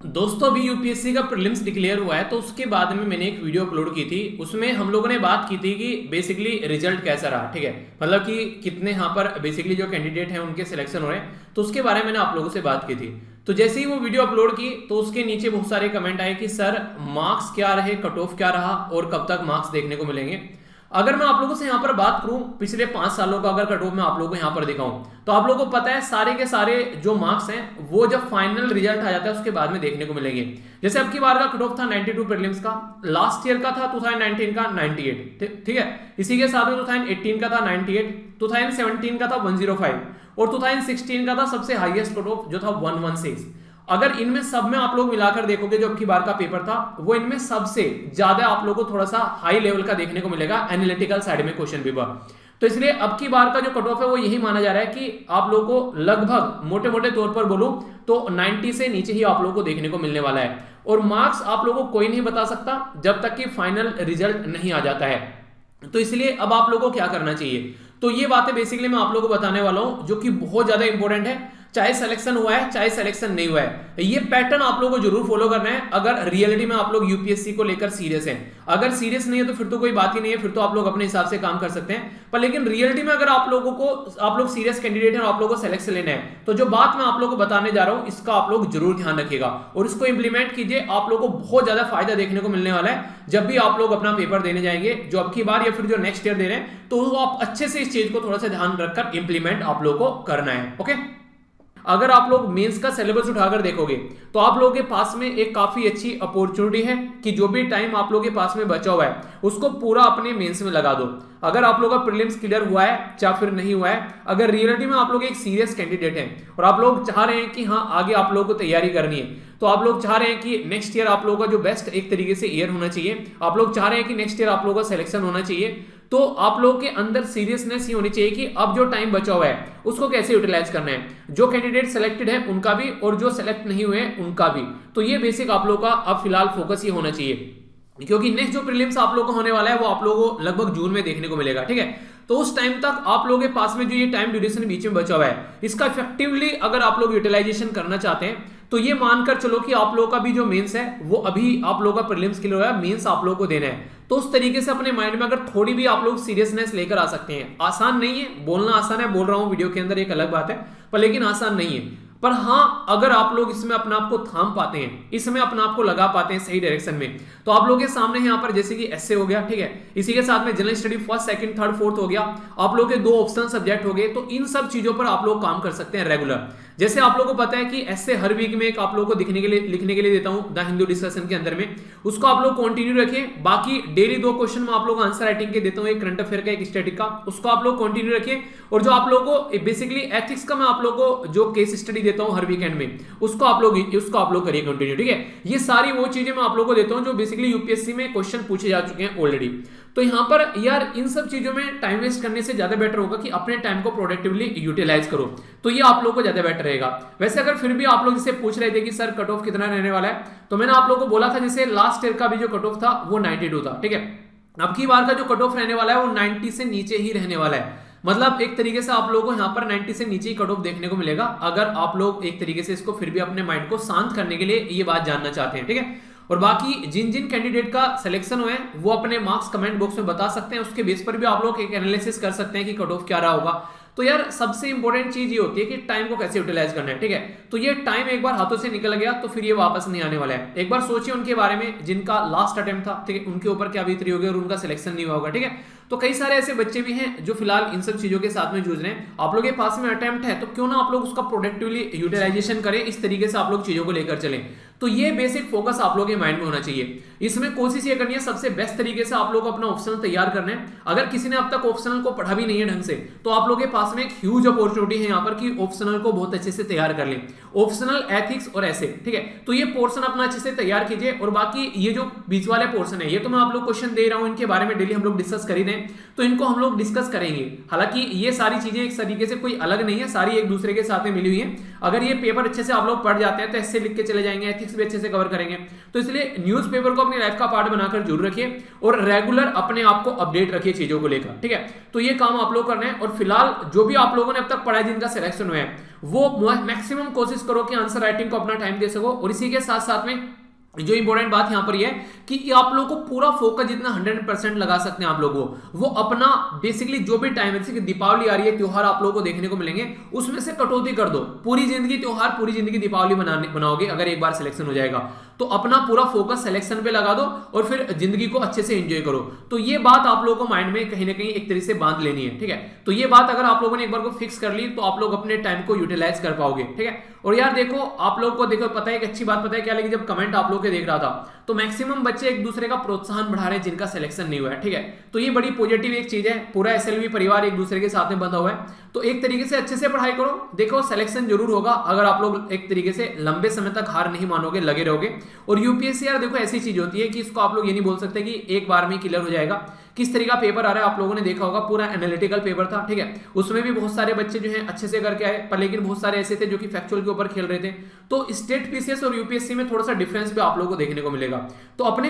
दोस्तों अभी यूपीएससी का प्रीलिम्स डिक्लेयर हुआ है तो उसके बाद में मैंने एक वीडियो अपलोड की थी। उसमें हम लोगों ने बात की थी कि बेसिकली रिजल्ट कैसा रहा, ठीक है, मतलब कि कितने यहाँ पर बेसिकली जो कैंडिडेट हैं उनके सिलेक्शन हो रहे हैं, तो उसके बारे में मैंने आप लोगों से बात की थी। तो जैसे ही वो वीडियो अपलोड की तो उसके नीचे बहुत सारे कमेंट आए कि सर मार्क्स क्या रहे, कट ऑफ क्या रहा और कब तक मार्क्स देखने को मिलेंगे। अगर मैं आप लोगों से यहाँ पर बात करूं पिछले 5 सालों का अगर कट ऑफ मैं आप लोगों को यहाँ पर दिखाऊं तो आप लोगों को पता है सारे के सारे जो मार्क्स हैं वो जब फाइनल रिजल्ट आ जाता है उसके बाद में देखने को मिलेंगे। जैसे अब की बार का कट ऑफ था 92 प्रीलिम्स का, लास्ट ईयर का था 2019 का 98, ठीक है। इसी के साथ में 2018 का था 98, 2017 का था 105 और 2016 का था सबसे हाईएस्ट कट ऑफ जो था 116। अगर इनमें सब में आप लोग मिलाकर देखोगे जो अब की बार का पेपर था वो इनमें सबसे ज्यादा आप लोगों को थोड़ा सा हाई लेवल का देखने को मिलेगा एनालिटिकल साइड में क्वेश्चन पेपर। तो इसलिए अब की बार का जो कट ऑफ है वो यही माना जा रहा है कि आप लोगों को लगभग मोटे मोटे तौर पर बोलूं तो 90 से नीचे ही आप लोगों को देखने को मिलने वाला है। और मार्क्स आप लोगों को कोई नहीं बता सकता जब तक कि फाइनल रिजल्ट नहीं आ जाता है। तो इसलिए अब आप लोगों को क्या करना चाहिए, तो ये बातें बेसिकली मैं आप लोगों को बताने वाला हूं जो कि बहुत ज्यादा इंपॉर्टेंट है। चाहे सिलेक्शन हुआ है चाहे सिलेक्शन नहीं हुआ है, ये पैटर्न आप लोगों को जरूर फॉलो करना है अगर रियलिटी में आप लोग यूपीएससी को लेकर सीरियस हैं। अगर सीरियस नहीं है तो फिर तो कोई बात ही नहीं है, फिर तो आप लोग अपने हिसाब से काम कर सकते हैं। पर लेकिन रियलिटी में अगर आप लोग सीरियस कैंडिडेट हैं और आप लोगों को सिलेक्शन लेना है तो जो बात मैं आप लोगों को बताने जा रहा हूं इसका आप लोग जरूर ध्यान रखिएगा और इसको इंप्लीमेंट कीजिए। आप लोगों को बहुत ज्यादा फायदा देखने को मिलने वाला है जब भी आप लोग अपना पेपर देने जाएंगे, जो अब की बार या फिर जो नेक्स्ट ईयर दे रहे हैं, तो आप अच्छे से इस चीज को थोड़ा सा ध्यान रखकर इंप्लीमेंट आप लोग को करना है। ओके, अगर आप लोग मेंस का सिलेबस उठाकर देखोगे तो आप लोगों के पास में एक काफी अच्छी अपॉर्चुनिटी है कि जो भी टाइम आप लोगों के पास में बचा हुआ है उसको पूरा अपने मेंस में लगा दो। अगर आप लोगों का प्रीलिम्स क्लियर हुआ है या फिर नहीं हुआ है, अगर रियलिटी में आप लोग एक सीरियस कैंडिडेट हैं और आप लोग चाह रहे हैं कि हाँ आगे आप लोगों को तैयारी करनी है, तो आप लोग चाह रहे हैं कि नेक्स्ट ईयर आप लोगों का जो बेस्ट एक तरीके से ईयर होना चाहिए, आप लोग चाह रहे हैं कि नेक्स्ट ईयर आप लोगों का सिलेक्शन होना चाहिए, तो आप लोगों के अंदर सीरियसनेस ही होनी चाहिए कि अब जो टाइम बचा हुआ है उसको कैसे यूटिलाइज करना है। जो कैंडिडेट सिलेक्टेड है उनका भी और जो सिलेक्ट नहीं हुए उनका भी, तो ये बेसिक आप लोगों का अब फिलहाल फोकस ही होना चाहिए क्योंकि नेक्स्ट जो प्रीलिम्स आप लोगों को होने वाला है वो आप लोगों को लगभग जून में देखने को मिलेगा, ठीक है। तो उस टाइम तक आप लोगों के पास में जो ये टाइम ड्यूरेशन बीच में बचा हुआ है इसका इफेक्टिवली अगर आप लोग यूटिलाइजेशन करना चाहते हैं तो ये मानकर चलो कि आप लोगों का भी जो मेंस है वो अभी आप लोगों का प्रीलिम्स के लिए मेंस आप लोगों को देना है। तो उस तरीके से अपने माइंड में अगर थोड़ी भी आप लोग सीरियसनेस लेकर आ सकते हैं, आसान नहीं है, बोलना आसान है, बोल रहा हूं वीडियो के अंदर एक अलग बात है, पर लेकिन आसान नहीं है। पर हाँ अगर आप लोग इसमें अपने आप को थाम पाते हैं, इसमें अपने आप को लगा पाते हैं सही डायरेक्शन में, तो आप लोगों के सामने यहाँ पर जैसे कि एसए हो गया, ठीक है, इसी के साथ में general study first second third fourth हो गया, आप लोग के 2 ऑप्शनल सब्जेक्ट हो गए, तो इन सब चीजों पर आप लोग काम कर सकते हैं रेगुलर। जैसे आप लोगों को पता है कि एसए हर वीक में एक आप लोगों को लिखने के लिए देता हूं द हिंदू डिस्कशन के अंदर में, उसको आप लोग कंटिन्यू रखिए। बाकी डेली 2 क्वेश्चन में आप लोग आंसर राइटिंग के देता हूं, एक करंट अफेयर का एक स्टैटिक का, उसको आप लोग कंटिन्यू रखिए। और जो आप लोगों को बेसिकली एथिक्स का मैं आप लोगों को जो केस स्टडी देता हूं हर वीकेंड में, उसको आप लोग करिए कंटिन्यू, ठीक है। ये सारी वो चीजें मैं आप लोगों को देता हूं जो बेसिकली यूपीएससी में क्वेश्चन पूछे जा चुके हैं ऑलरेडी। तो यहां पर यार इन सब चीजों में टाइम वेस्ट करने से ज्यादा बेटर होगा कि अपने टाइम को प्रोडक्टिवली यूटिलाइज करो, तो ये आप लोगों को ज्यादा बेटर रहेगा। वैसे अगर फिर भी आप लोग जैसे पूछ रहे थे कि सर कट ऑफ कितना रहने वाला है, तो मैंने आप लोगों को बोला था जैसे लास्ट ईयर का भी जो कट ऑफ था वो 92 था, ठीक है। अब की बार का जो कट ऑफ रहने वाला है वो 90 से नीचे ही रहने वाला है। मतलब एक तरीके से आप लोगों को यहाँ पर 90 से नीचे ही कट ऑफ देखने को मिलेगा अगर आप लोग एक तरीके से इसको फिर भी अपने माइंड को शांत करने के लिए ये बात जानना चाहते हैं, ठीक है। और बाकी जिन जिन कैंडिडेट का सिलेक्शन हुए हैं वो अपने मार्क्स कमेंट बॉक्स में बता सकते हैं, उसके बेस पर भी आप लोग एक एनालिसिस कर सकते हैं कि कट ऑफ क्या रहा होगा। तो यार सबसे इंपॉर्टेंट चीज ये होती है कि टाइम को कैसे यूटिलाइज करना है, ठीक है। तो ये टाइम एक बार हाथों से निकल गया तो फिर ये वापस नहीं आने वाला है। एक बार सोचिए उनके बारे में जिनका लास्ट अटेम्प्ट था, ठीक है, उनके ऊपर क्या बीत रही होगी और उनका सिलेक्शन नहीं हुआ होगा, ठीक है। तो कई सारे ऐसे बच्चे भी हैं जो फिलहाल इन सब चीजों के साथ में जूझ रहे हैं। आप लोग के पास में अटेम्प्ट है तो क्यों ना आप लोग उसका प्रोडक्टिवली यूटिलाइजेशन करें, इस तरीके से आप लोग चीजों को लेकर चलें। तो ये बेसिक फोकस आप लोगों के माइंड में होना चाहिए। इसमें कोशिश ये करनी है सबसे बेस्ट तरीके से आप लोग अपना ऑप्शनल तैयार करना है। अगर किसी ने अब तक ऑप्शनल को पढ़ा भी नहीं है ढंग से, तो आप लोग के पास में एक ह्यूज अपॉर्चुनिटी है यहाँ पर कि ऑप्शनल को बहुत अच्छे से तैयार कर लें, ऑप्शनल एथिक्स और ऐसे, ठीक है। तो ये पोर्शन अपना अच्छे से तैयार कीजिए। और बाकी ये जो बीच वाले पोर्शन है ये तो मैं आप लोग क्वेश्चन दे रहा हूं, इनके बारे में डेली हम लोग डिस्कस कर ही दें, तो इनको हम लोग डिस्कस करेंगे। हालांकि ये सारी चीजें एक तरीके से कोई अलग नहीं है, सारी एक दूसरे के साथ में मिली हुई है। अगर ये पेपर अच्छे से आप लोग पढ़ जाते हैं तो ऐसे लिख के चले जाएंगे, एथिक्स भी अच्छे से कवर करेंगे। तो इसलिए न्यूज़पेपर को अपनी लाइफ का पार्ट बनाकर जरूर रखिए और रेगुलर अपने आप को अपडेट रखिए चीजों को लेकर, ठीक है। तो ये काम आप लोग करना है। और फिलहाल जो भी आप लोगों ने अब तक पढ़ा है, जिनका सिलेक्शन हुआ है, वो मैक्सिमम कोशिश करो कि आंसर राइटिंग को अपना टाइम दे सको। और इसी के साथ साथ में जो इंपॉर्टेंट बात यहां पर ये है कि आप लोगों को पूरा फोकस जितना 100% लगा सकते हैं आप लोगों वो अपना बेसिकली जो भी टाइम है, जैसे कि दीपावली आ रही है, त्योहार आप लोगों को देखने को मिलेंगे, उसमें से कटौती कर दो। पूरी जिंदगी त्योहार, पूरी जिंदगी दीपावली बनाओगे अगर एक बार सिलेक्शन हो जाएगा तो अपना पूरा फोकस सिलेक्शन पे लगा दो और फिर जिंदगी को अच्छे से एंजॉय करो। तो ये बात आप लोगों को माइंड में कहीं ना कहीं एक तरीके से बांध लेनी है, ठीक है। तो ये बात अगर आप लोगों ने एक बार को फिक्स कर ली तो आप लोग अपने टाइम को यूटिलाइज कर पाओगे, ठीक है। और यार देखो, आप लोग को देखो पता है, एक अच्छी बात पता है क्या लगी, जब कमेंट आप लोग के देख रहा था तो मैक्सिमम बच्चे एक दूसरे का प्रोत्साहन बढ़ा रहे हैं जिनका सिलेक्शन नहीं हुआ है, ठीक है। तो ये बड़ी पॉजिटिव एक चीज है, पूरा एसएलवी परिवार एक दूसरे के साथ में बंधा हुआ है। तो एक तरीके से अच्छे से पढ़ाई करो, देखो सिलेक्शन जरूर होगा अगर आप लोग एक तरीके से लंबे समय तक हार नहीं मानोगे, लगे रहोगे। और यूपीएससी यार देखो ऐसी चीज होती है कि इसको आप लोग ये नहीं बोल सकते कि एक बार में क्लियर हो जाएगा। किस तरीके का पेपर आ रहा है आप लोगों ने देखा होगा, पूरा एनालिटिकल पेपर था, ठीक है। उसमें भी बहुत सारे बच्चे जो हैं अच्छे से करके आए, पर लेकिन बहुत सारे ऐसे थे जो कि फैक्चुअल के ऊपर खेल रहे थे। तो स्टेट पीसीएस और यूपीएससी में थोड़ा सा डिफरेंस भी आप लोगों को देखने को मिलेगा। तो अपने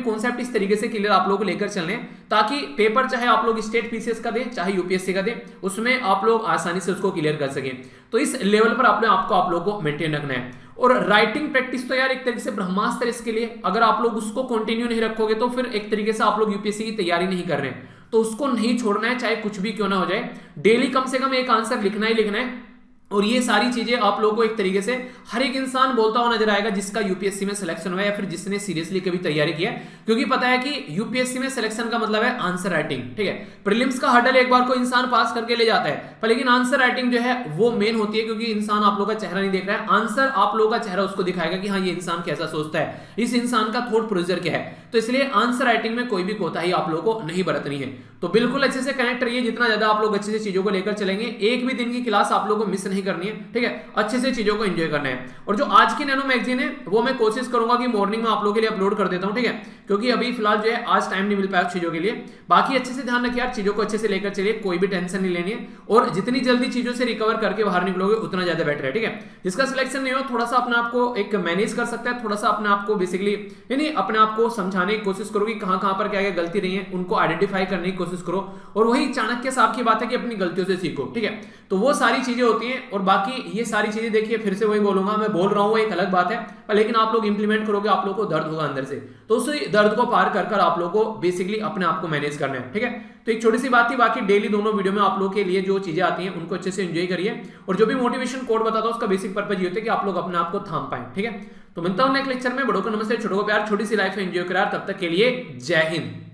कॉन्सेप्ट इस तरीके से क्लियर आप लोगों को लेकर चलने, ताकि पेपर चाहे आप लोग स्टेट पीसीएस का दें चाहे यूपीएससी का दें, उसमें आप लोग आसानी से उसको क्लियर कर सकें। तो इस लेवल पर आप लोगों को मेंटेन रखना है। और राइटिंग प्रैक्टिस तो यार एक तरीके से ब्रह्मास्त्र इसके लिए, अगर आप लोग उसको कंटिन्यू नहीं रखोगे तो फिर एक तरीके से आप लोग यूपीएससी की तैयारी नहीं कर रहे हैं। तो उसको नहीं छोड़ना है, चाहे कुछ भी क्यों ना हो जाए। डेली कम से कम एक आंसर लिखना ही लिखना है। और ये सारी चीजें आप लोगों को एक तरीके से हर एक इंसान बोलता हुआ नजर आएगा जिसका यूपीएससी में सिलेक्शन हुआ है या फिर जिसने सीरियसली कभी तैयारी किया है, क्योंकि पता है कि यूपीएससी में सिलेक्शन का मतलब है आंसर राइटिंग, ठीक है। प्रीलिम्स का हर्डल एक बार को इंसान पास करके ले जाता है, पर लेकिन आंसर राइटिंग जो है वो मेन होती है, क्योंकि इंसान आप लोग का चेहरा नहीं देख रहा है, आंसर आप लोगों का चेहरा उसको दिखाएगा कि हाँ ये इंसान कैसा सोचता है, इस इंसान का थॉट प्रोसीजर क्या है। तो इसलिए आंसर राइटिंग में कोई भी कोताही आप लोगों को नहीं बरतनी है। तो बिल्कुल अच्छे से कनेक्ट रहिए, जितना ज्यादा आप लोग अच्छे से चीजों को लेकर चलेंगे, एक भी दिन की क्लास आप लोगों को मिस नहीं करनी है, ठीक है। अच्छे से चीजों को एंजॉय करना है। और जो आज की नैनो मैगजीन है वो मैं कोशिश करूंगा कि मॉर्निंग में आप लोगों के लिए अपलोड कर देता हूं, ठीक है, क्योंकि अभी फिलहाल जो है आज टाइम नहीं मिल पाया चीजों के लिए। बाकी अच्छे से ध्यान रखिए यार, चीजों को अच्छे से लेकर चलिए, कोई भी टेंशन नहीं लेनी है। और जितनी जल्दी चीजों से रिकवर करके बाहर निकलोगे उतना ज्यादा बेटर है, ठीक है। जिसका सिलेक्शन नहीं हो थोड़ा सा अपने आप को एक मैनेज कर सकता है, थोड़ा सा अपने आप को बेसिकली यानी अपने आप को समझाने की कोशिश करो कि कहां पर क्या गलती रही है, उनको आइडेंटिफाई करने की कोशिश करो। और वही चाणक्य साहब की बात है कि अपनी गलतियों से सीखो, ठीक है। तो वो सारी चीजें होती हैं। और बाकी ये सारी चीजें देखिए, फिर से वही बोलूंगा, मैं बोल रहा हूं एक अलग बात है, पर लेकिन आप लोग इंप्लीमेंट करोगे, आप लोग को दर्द होगा अंदर से, तो उस दर्द को पार कर आप लोग को बेसिकली अपने आप को मैनेज करना है, ठीक है। तो एक छोटी सी बात थी, बाकी डेली दोनों वीडियो में आप लोग के लिए जो चीजें आती हैं उनको अच्छे से एंजॉय करिए। और जो भी मोटिवेशन कोड बताता हूं उसका बेसिक पर्पज ये होता है कि आप लोग अपने आप को थाम पाए, ठीक है। तो मिलता हूं नेक्स्ट लेक्चर में। बड़ों को नमस्ते, छोटों को प्यार, छोटी सी लाइफ एंजॉय करा। तब तक के लिए जय हिंद।